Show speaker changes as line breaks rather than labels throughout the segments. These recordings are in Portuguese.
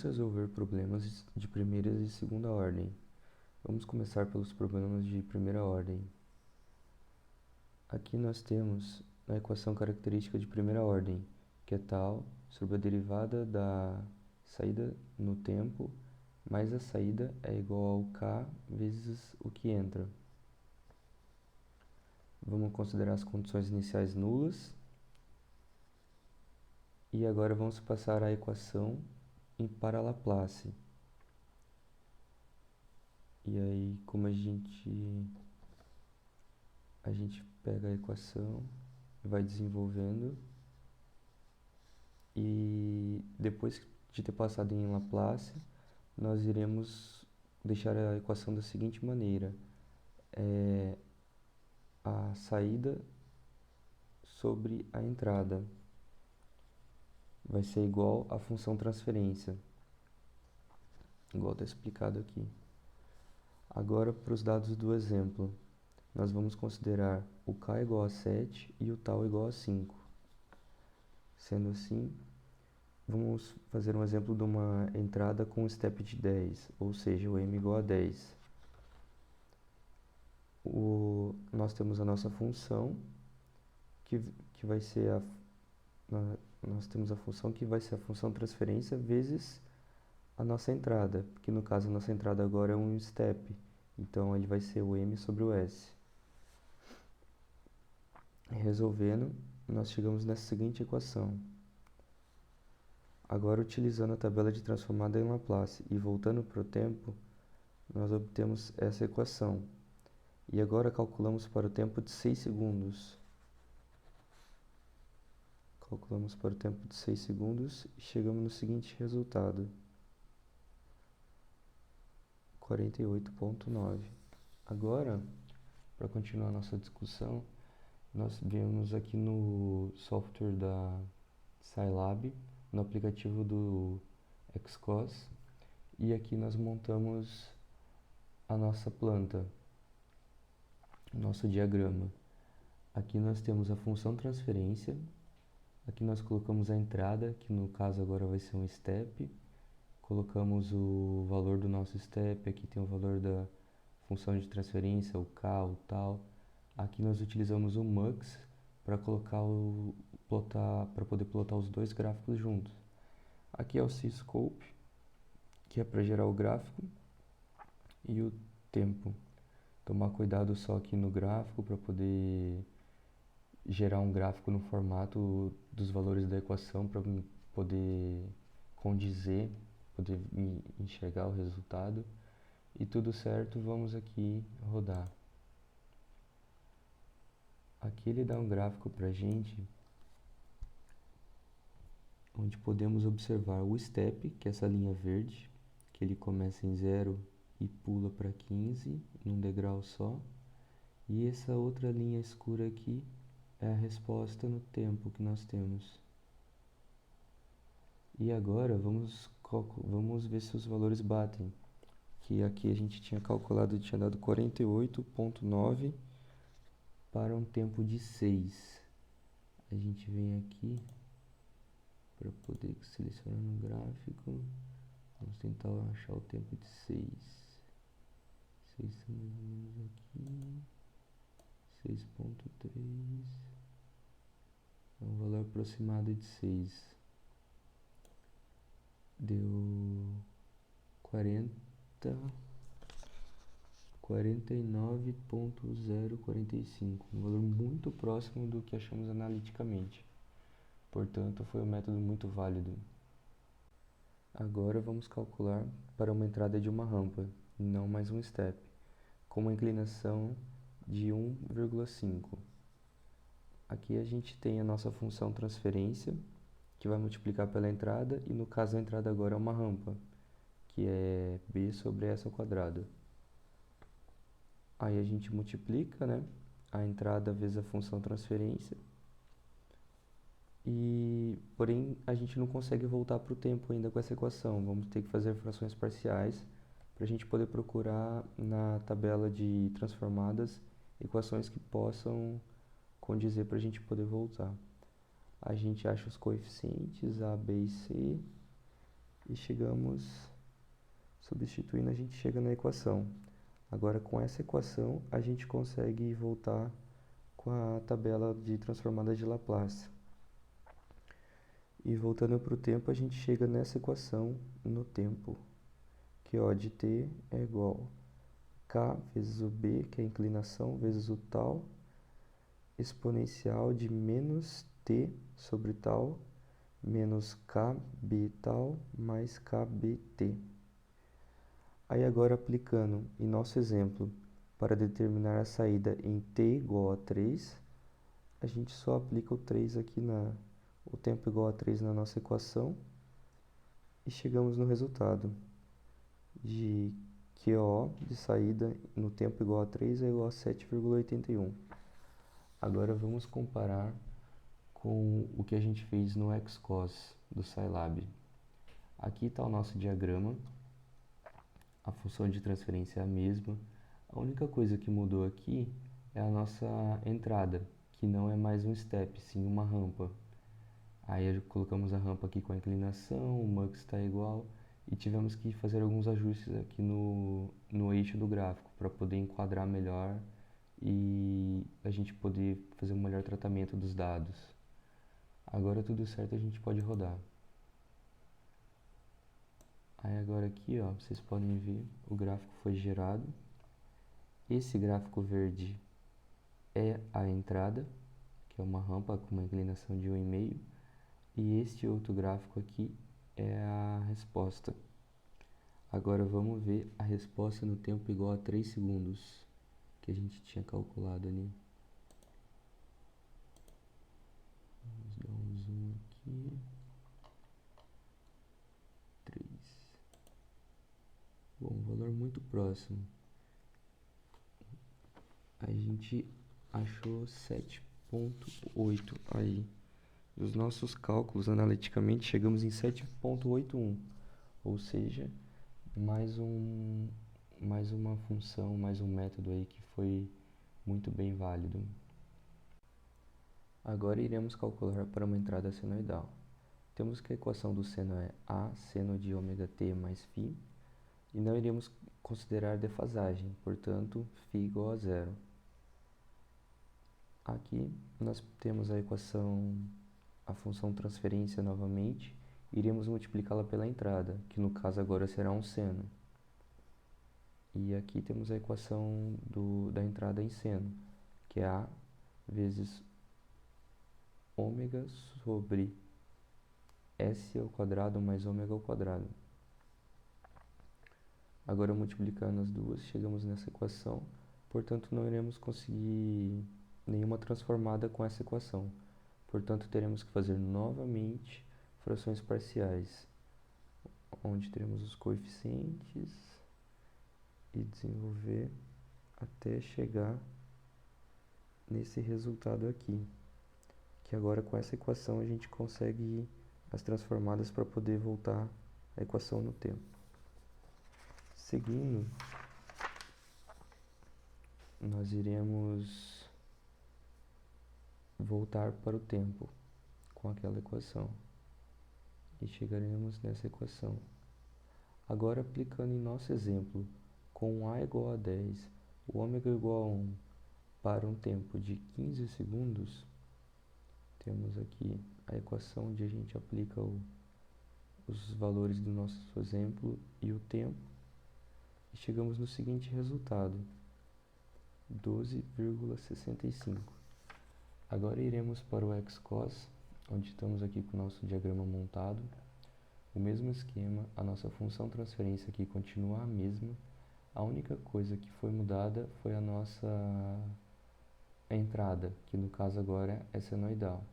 Resolver problemas de primeira e segunda ordem. Vamos começar pelos problemas de primeira ordem. Aqui nós temos a equação característica de primeira ordem, que é tal sobre a derivada da saída no tempo mais a saída é igual ao k vezes o que entra. Vamos considerar as condições iniciais nulas. E agora vamos passar a equação para Laplace. E aí, como a gente pega a equação, vai desenvolvendo, e depois de ter passado em Laplace, nós iremos deixar a equação da seguinte maneira: a saída sobre a entrada vai ser igual à função transferência, igual está explicado aqui. Agora, para os dados do exemplo, nós vamos considerar o k igual a 7 e o tal igual a 5. Sendo assim, vamos fazer um exemplo de uma entrada com step de 10, ou seja, o m igual a 10. Nós temos a nossa função, que vai ser nós temos a função que vai ser a função transferência vezes a nossa entrada, que no caso a nossa entrada agora é um step, então ele vai ser o m sobre o s. Resolvendo, nós chegamos nessa seguinte equação. Agora, utilizando a tabela de transformada em Laplace e voltando para o tempo, nós obtemos essa equação. E agora calculamos para o tempo de 6 segundos. Calculamos para o tempo de 6 segundos e chegamos no seguinte resultado: 48,9. Agora, para continuar nossa discussão, nós viemos aqui no software da Scilab, no aplicativo do Xcos, e aqui nós montamos a nossa planta, nosso diagrama. Aqui nós temos a função transferência, aqui nós colocamos a entrada, que no caso agora vai ser um step, colocamos o valor do nosso step, aqui tem o valor da função de transferência, o k, o tal. Aqui nós utilizamos o mux para para poder plotar os dois gráficos juntos. Aqui é o cscope, que é para gerar o gráfico, e o tempo. Tomar cuidado só aqui no gráfico para poder gerar um gráfico no formato dos valores da equação para poder condizer, poder enxergar o resultado. E tudo certo, vamos aqui rodar. Aqui ele dá um gráfico para a gente, onde podemos observar o step, que é essa linha verde, que ele começa em 0 e pula para 15 num degrau só. E essa outra linha escura aqui é a resposta no tempo que nós temos. E agora vamos ver se os valores batem. Que aqui a gente tinha calculado, tinha dado 48,9 para um tempo de 6. A gente vem aqui para poder selecionar no gráfico. Vamos tentar achar o tempo de 6. 6 está mais ou menos aqui. 6,3. É um valor aproximado de 6. Deu 49,045, um valor muito próximo do que achamos analiticamente. Portanto, foi um método muito válido. Agora vamos calcular para uma entrada de uma rampa, não mais um step, com uma inclinação de 1,5. Aqui a gente tem a nossa função transferência, que vai multiplicar pela entrada, e no caso a entrada agora é uma rampa, que é b sobre s ao quadrado. Aí a gente multiplica, né, a entrada vezes a função transferência, porém a gente não consegue voltar para o tempo ainda com essa equação. Vamos ter que fazer frações parciais para a gente poder procurar na tabela de transformadas equações que possam condizer para a gente poder voltar. A gente acha os coeficientes A, B e C e substituindo, a gente chega na equação. Agora, com essa equação, a gente consegue voltar com a tabela de transformadas de Laplace. E voltando para o tempo, a gente chega nessa equação no tempo, que O de t é igual a k vezes o b, que é a inclinação, vezes o tal, exponencial de menos t sobre tal, menos kb tal, mais kbt. Aí agora aplicando em nosso exemplo, para determinar a saída em t igual a 3, a gente só aplica o 3 aqui o tempo igual a 3 na nossa equação e chegamos no resultado de QO de saída no tempo igual a 3 é igual a 7,81. Agora vamos comparar com o que a gente fez no XCOS do Scilab. Aqui está o nosso diagrama, a função de transferência é a mesma. A única coisa que mudou aqui é a nossa entrada, que não é mais um step, sim uma rampa. Aí colocamos a rampa aqui com a inclinação, o mux está igual, e tivemos que fazer alguns ajustes aqui no eixo do gráfico para poder enquadrar melhor e a gente poder fazer um melhor tratamento dos dados. Agora tudo certo, a gente pode rodar. Aí agora aqui, ó, vocês podem ver, o gráfico foi gerado. Esse gráfico verde é a entrada, que é uma rampa com uma inclinação de 1,5. E este outro gráfico aqui é a resposta. Agora vamos ver a resposta no tempo igual a 3 segundos, que a gente tinha calculado ali. Vamos dar um zoom aqui. 3. Bom, um valor muito próximo. A gente achou 7,8 aí. Dos nossos cálculos, analiticamente, chegamos em 7,81. Ou seja, mais uma função, mais um método aí que foi muito bem válido. Agora iremos calcular para uma entrada senoidal. Temos que a equação do seno é A seno de ômega t mais φ, e não iremos considerar defasagem, portanto, φ igual a zero. Aqui nós temos a equação, a função transferência novamente, iremos multiplicá-la pela entrada, que no caso agora será um seno. E aqui temos a equação da entrada em seno, que é A vezes ômega sobre S ao quadrado mais ômega ao quadrado. Agora multiplicando as duas, chegamos nessa equação, portanto não iremos conseguir nenhuma transformada com essa equação. Portanto, teremos que fazer novamente frações parciais, onde teremos os coeficientes e desenvolver até chegar nesse resultado aqui, que agora com essa equação a gente consegue as transformadas para poder voltar a equação no tempo. Seguindo, nós iremos voltar para o tempo com aquela equação e chegaremos nessa equação. Agora aplicando em nosso exemplo, com A igual a 10, o ômega igual a 1 para um tempo de 15 segundos, temos aqui a equação onde a gente aplica os valores do nosso exemplo e o tempo, e chegamos no seguinte resultado, 12,65. Agora iremos para o XCOS, onde estamos aqui com o nosso diagrama montado. O mesmo esquema, a nossa função transferência aqui continua a mesma. A única coisa que foi mudada foi a nossa entrada, que no caso agora é senoidal.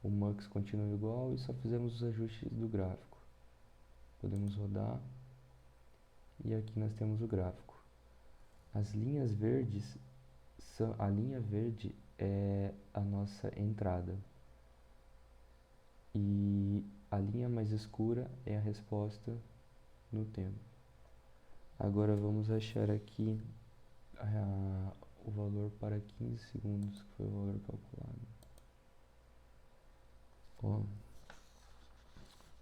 O mux continua igual e só fizemos os ajustes do gráfico. Podemos rodar e aqui nós temos o gráfico. As linhas verdes, a linha verde é a nossa entrada e a linha mais escura é a resposta no tempo. Agora vamos achar aqui o valor para 15 segundos, que foi o valor calculado. Ó,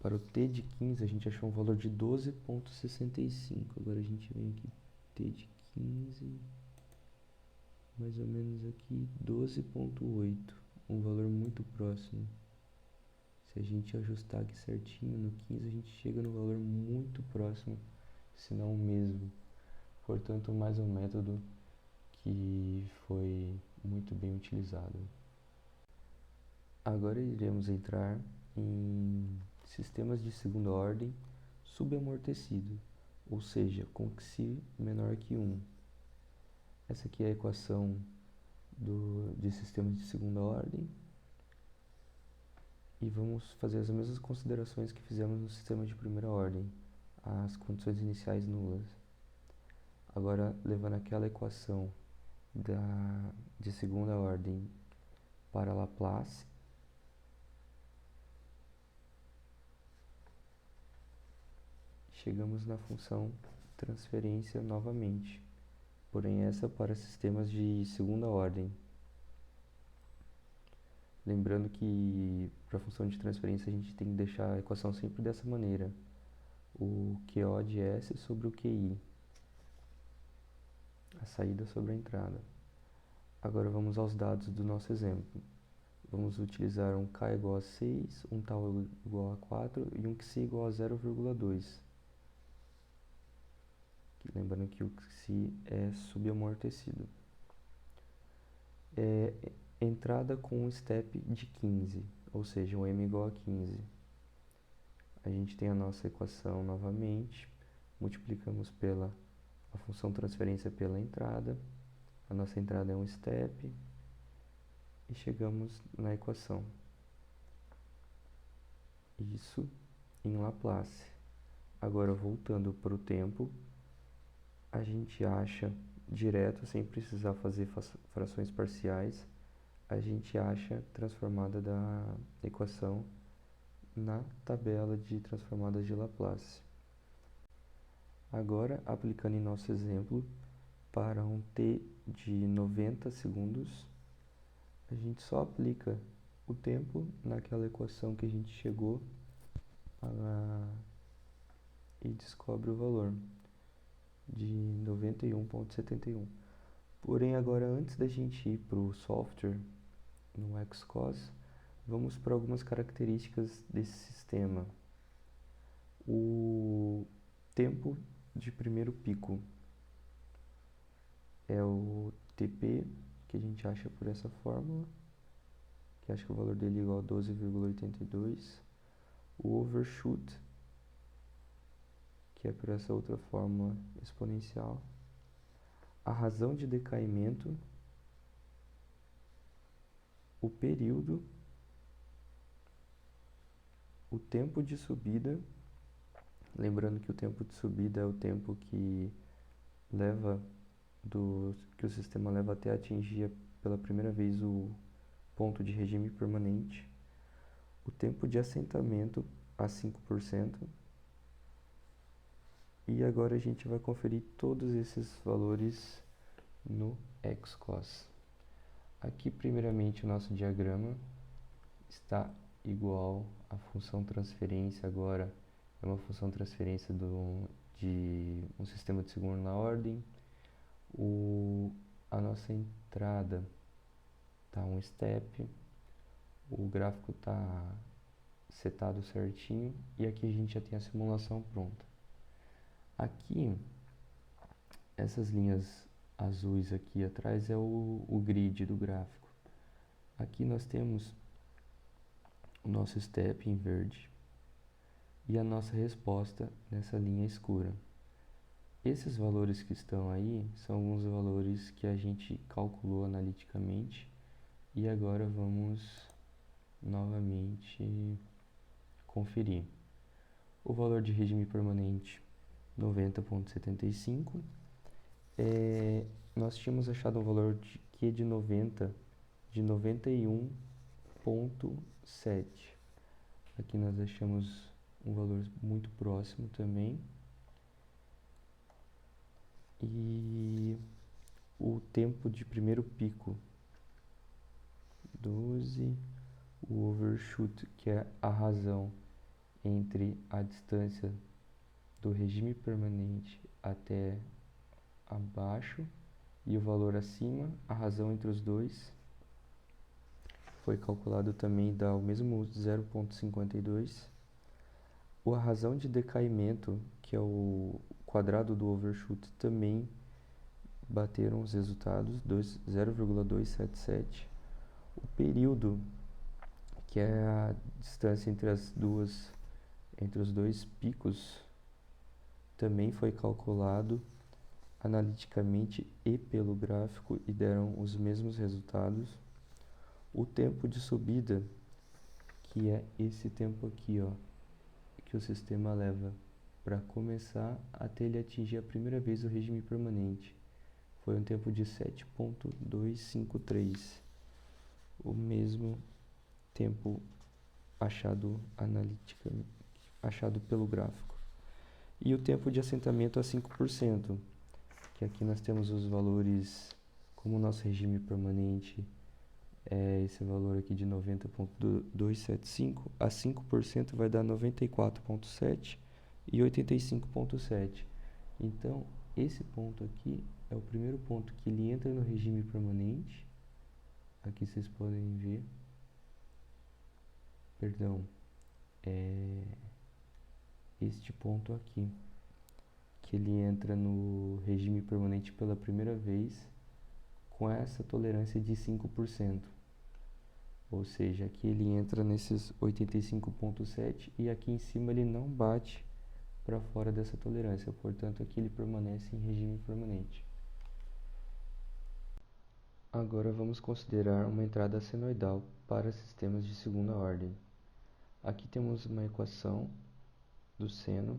Para o t de 15, a gente achou um valor de 12,65. Agora a gente vem aqui, t de 15, mais ou menos aqui, 12,8. Um valor muito próximo. Se a gente ajustar aqui certinho, no 15 a gente chega no valor muito próximo, se não o mesmo. Portanto, mais um método que foi muito bem utilizado. Agora iremos entrar em sistemas de segunda ordem subamortecido, ou seja, com xi menor que 1. Essa aqui é a equação de sistemas de segunda ordem. E vamos fazer as mesmas considerações que fizemos no sistema de primeira ordem, as condições iniciais nulas. Agora, levando aquela equação de segunda ordem para Laplace, chegamos na função transferência novamente, porém essa para sistemas de segunda ordem. Lembrando que para a função de transferência a gente tem que deixar a equação sempre dessa maneira, o QO de S sobre o QI, a saída sobre a entrada. Agora vamos aos dados do nosso exemplo. Vamos utilizar um K igual a 6, um τ igual a 4 e um Xi igual a 0,2. Lembrando que o Xi é subamortecido. Entrada com um step de 15, ou seja, um M igual a 15. A gente tem a nossa equação novamente, multiplicamos a função transferência pela entrada, a nossa entrada é um step, e chegamos na equação. Isso em Laplace. Agora, voltando para o tempo, a gente acha direto, sem precisar fazer frações parciais, a gente acha transformada da equação na tabela de transformadas de Laplace. Agora, aplicando em nosso exemplo, para um t de 90 segundos, a gente só aplica o tempo naquela equação que a gente chegou e descobre o valor de 91,71. Porém, agora antes da gente ir para o software no Xcos, vamos para algumas características desse sistema. O tempo de primeiro pico é o TP, que a gente acha por essa fórmula, que acho que o valor dele é igual a 12,82. O overshoot, que é por essa outra fórmula exponencial. A razão de decaimento, o período, o tempo de subida, lembrando que o tempo de subida é o tempo que o sistema leva até atingir pela primeira vez o ponto de regime permanente, o tempo de assentamento a 5%, e agora a gente vai conferir todos esses valores no Xcos. Aqui, primeiramente, o nosso diagrama está igual à função transferência. Agora é uma função transferência de um sistema de segunda ordem. A nossa entrada está um step, o gráfico está setado certinho e aqui a gente já tem a simulação pronta. Aqui, essas linhas azuis aqui atrás é o grid do gráfico. Aqui nós temos o nosso step em verde e a nossa resposta nessa linha escura. Esses valores que estão aí são alguns valores que a gente calculou analiticamente e agora vamos novamente conferir. O valor de regime permanente 90,75. Nós tínhamos achado um valor de Q de 90 de 91,7. Aqui nós achamos um valor muito próximo também. E o tempo de primeiro pico 12, o overshoot, que é a razão, entre a distância do regime permanente até abaixo e o valor acima, a razão entre os dois. Foi calculado também, dá o mesmo 0,52. A razão de decaimento, que é o quadrado do overshoot, também bateram os resultados, 0,277. O período, que é a distância entre os dois picos, também foi calculado analiticamente e pelo gráfico e deram os mesmos resultados. O tempo de subida, que é esse tempo aqui, ó, que o sistema leva para começar até ele atingir a primeira vez o regime permanente, foi um tempo de 7,253, o mesmo tempo achado analiticamente, achado pelo gráfico. E o tempo de assentamento a 5%, que aqui nós temos os valores, como o nosso regime permanente é esse valor aqui de 90,275, a 5% vai dar 94,7 e 85,7. Então, esse ponto aqui é o primeiro ponto que ele entra no regime permanente. Aqui vocês podem ver, perdão, este ponto aqui, que ele entra no regime permanente pela primeira vez com essa tolerância de 5%. Ou seja, aqui ele entra nesses 85,7 e aqui em cima ele não bate para fora dessa tolerância, portanto aqui ele permanece em regime permanente. Agora vamos considerar uma entrada senoidal para sistemas de segunda ordem. Aqui temos uma equação do seno,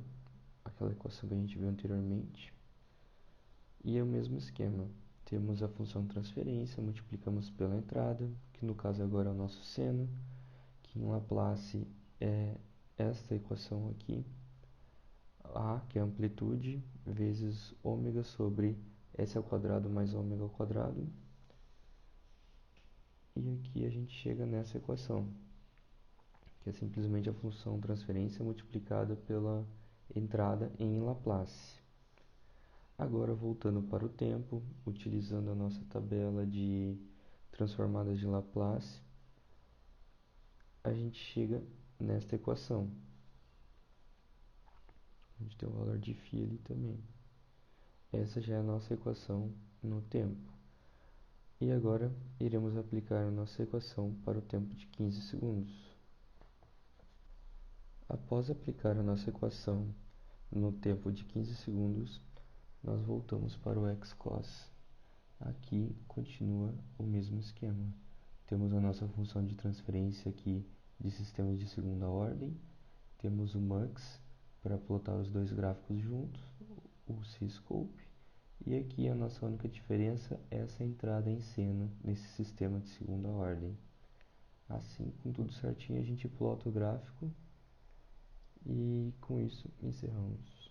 aquela equação que a gente viu anteriormente, e é o mesmo esquema. Temos a função transferência, multiplicamos pela entrada, que no caso agora é o nosso seno, que em Laplace é esta equação aqui, A, que é a amplitude, vezes ômega sobre S ao quadrado mais ômega ao quadrado. E aqui a gente chega nessa equação, que é simplesmente a função transferência multiplicada pela entrada em Laplace. Agora, voltando para o tempo, utilizando a nossa tabela de transformadas de Laplace, a gente chega nesta equação. A gente tem o valor de φ ali também. Essa já é a nossa equação no tempo. E agora iremos aplicar a nossa equação para o tempo de 15 segundos. Após aplicar a nossa equação no tempo de 15 segundos, nós voltamos para o xcos. Aqui continua o mesmo esquema. Temos a nossa função de transferência aqui de sistemas de segunda ordem. Temos o mux para plotar os dois gráficos juntos, o cscope. E aqui a nossa única diferença é essa entrada em seno nesse sistema de segunda ordem. Assim, com tudo certinho, a gente plota o gráfico e com isso encerramos.